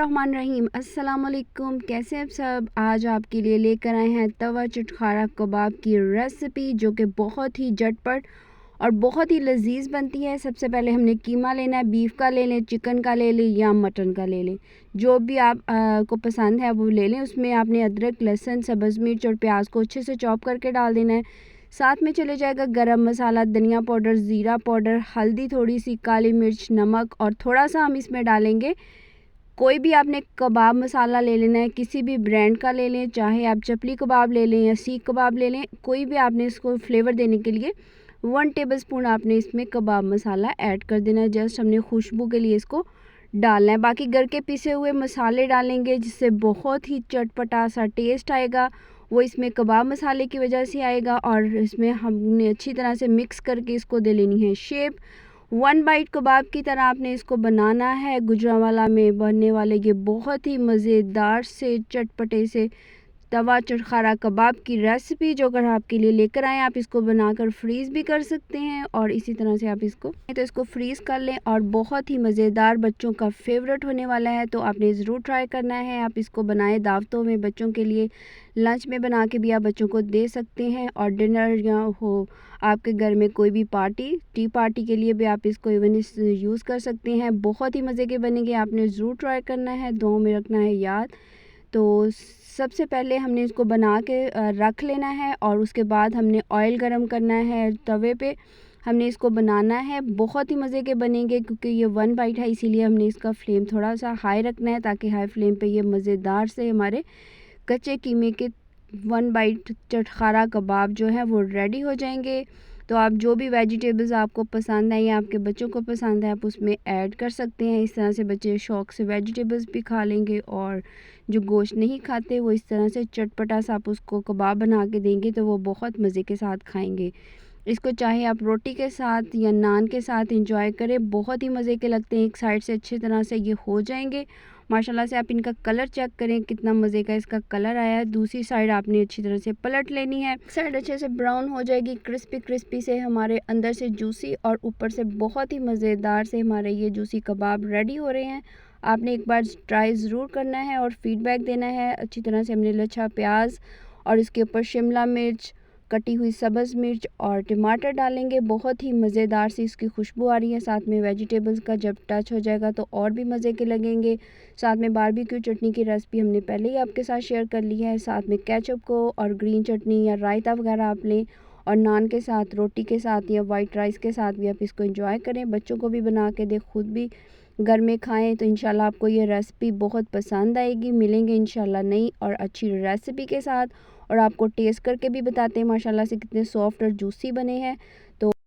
बिस्मिल्लाहिर्रहमानिर्रहीम। अस्सलाम वालेकुम। कैसे हैं आप सब। आज आपके लिए लेकर आए हैं तवा चटखारा कबाब की रेसिपी, जो कि बहुत ही झटपट और बहुत ही लजीज बनती है। सबसे पहले हमने कीमा लेना है। बीफ का ले लें, चिकन का ले लें या मटन का ले लें, जो भी आप को पसंद है वो ले लें। उसमें आपने अदरक, लहसुन, सब्ज़ मिर्च और प्याज को अच्छे से चॉप करके डाल देना है। साथ में चले जाएगा गरम मसाला, धनिया पाउडर, ज़ीरा पाउडर, हल्दी, थोड़ी सी काली मिर्च, नमक और थोड़ा सा हम इसमें डालेंगे, कोई भी आपने कबाब मसाला ले लेना है, किसी भी ब्रांड का ले लें, चाहे आप चपली कबाब ले लें या सीख कबाब ले लें, कोई भी आपने इसको फ्लेवर देने के लिए 1 टेबलस्पून आपने इसमें कबाब मसाला ऐड कर देना है। जस्ट हमने खुशबू के लिए इसको डालना है। बाकी घर के पिसे हुए मसाले डालेंगे, जिससे बहुत ही चटपटा सा टेस्ट आएगा। वो इसमें कबाब मसाले की वजह से आएगा और इसमें हमने अच्छी तरह से मिक्स करके इसको दे लेनी है शेप। 1 बाइट कबाब की तरह आपने इसको बनाना है। गुजरांवाला में बनने वाले ये बहुत ही मज़ेदार से चटपटे से तवा चटखारा कबाब की रेसिपी, जो अगर आपके लिए लेकर आएँ, आप इसको बनाकर फ्रीज़ भी कर सकते हैं और इसी तरह से आप इसको फ्रीज़ कर लें और बहुत ही मज़ेदार, बच्चों का फेवरेट होने वाला है। तो आपने ज़रूर ट्राई करना है। आप इसको बनाएं दावतों में, बच्चों के लिए लंच में बना के भी आप बच्चों को दे सकते हैं, और डिनर या हो आपके घर में कोई भी पार्टी, टी पार्टी के लिए भी आप इसको इवन यूज़ कर सकते हैं। बहुत ही मज़े के बनेंगे। आपने ज़रूर ट्राई करना है, दुआओं में रखना है याद। तो सबसे पहले हमने इसको बना के रख लेना है और उसके बाद हमने ऑयल गरम करना है। तवे पे हमने इसको बनाना है। बहुत ही मज़े के बनेंगे, क्योंकि ये 1 बाइट है, इसीलिए हमने इसका फ्लेम थोड़ा सा हाई रखना है, ताकि हाई फ्लेम पे ये मज़ेदार से हमारे कच्चे कीमे के 1 बाइट चटखारा कबाब जो है वो रेडी हो जाएंगे। तो आप जो भी वेजिटेबल्स आपको पसंद है या आपके बच्चों को पसंद है, आप उसमें ऐड कर सकते हैं। इस तरह से बच्चे शौक़ से वेजिटेबल्स भी खा लेंगे, और जो गोश्त नहीं खाते वो इस तरह से चटपटा सा आप उसको कबाब बना के देंगे तो वो बहुत मज़े के साथ खाएंगे। इसको चाहे आप रोटी के साथ या नान के साथ इंजॉय करें, बहुत ही मज़े के लगते हैं। एक साइड से अच्छी तरह से ये हो जाएंगे माशाल्लाह से। आप इनका कलर चेक करें, कितना मज़े का इसका कलर आया है। दूसरी साइड आपने अच्छी तरह से पलट लेनी है। साइड अच्छे से ब्राउन हो जाएगी, क्रिस्पी क्रिस्पी से, हमारे अंदर से जूसी और ऊपर से बहुत ही मज़ेदार से हमारे ये जूसी कबाब रेडी हो रहे हैं। आपने एक बार ट्राई ज़रूर करना है और फीडबैक देना है। अच्छी तरह से हमने लच्छा प्याज और इसके ऊपर शिमला मिर्च, कटी हुई सब्ज़ मिर्च और टमाटर डालेंगे। बहुत ही मज़ेदार सी इसकी खुशबू आ रही है। साथ में वेजिटेबल्स का जब टच हो जाएगा तो और भी मज़े के लगेंगे। साथ में बारबेक्यू चटनी की रेसिपी हमने पहले ही आपके साथ शेयर कर ली है। साथ में केचप को और ग्रीन चटनी या रायता वगैरह आप लें, और नान के साथ, रोटी के साथ या वाइट राइस के साथ भी आप इसको एंजॉय करें। बच्चों को भी बना के दें, खुद भी घर में खाएं। तो इंशाल्लाह आपको ये रेसिपी बहुत पसंद आएगी। मिलेंगे इंशाल्लाह नई और अच्छी रेसिपी के साथ, और आपको टेस्ट करके भी बताते हैं माशाल्लाह से कितने सॉफ्ट और जूसी बने हैं। तो